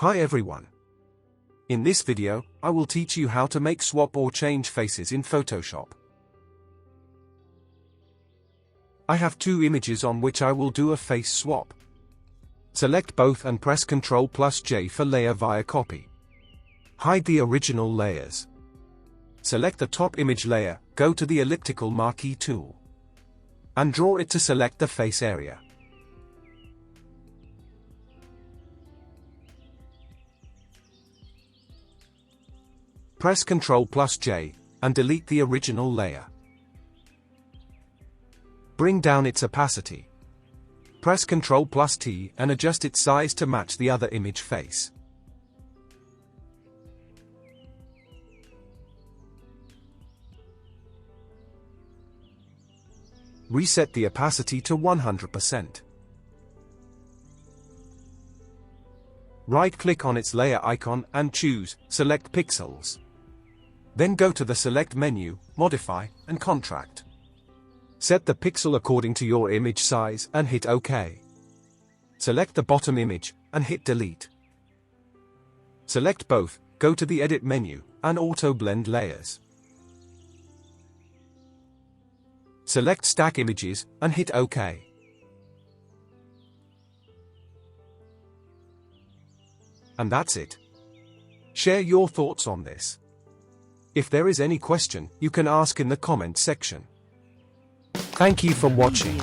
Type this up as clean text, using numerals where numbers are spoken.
Hi everyone. In this video, I will teach you how to make swap or change faces in Photoshop. I have two images on which I will do a face swap. Select both and press Ctrl+J for layer via copy. Hide the original layers. Select the top image layer, go to the elliptical marquee tool, and draw it to select the face area. Press Ctrl+J, and delete the original layer. Bring down its opacity. Press Ctrl+T and adjust its size to match the other image face. Reset the opacity to 100%. Right-click on its layer icon and choose Select Pixels. Then go to the Select menu, Modify, and Contract. Set the pixel according to your image size and hit OK. Select the bottom image and hit Delete. Select both, go to the Edit menu, and Auto Blend Layers. Select Stack Images and hit OK. And that's it. Share your thoughts on this. If there is any question, you can ask in the comment section. Thank you for watching.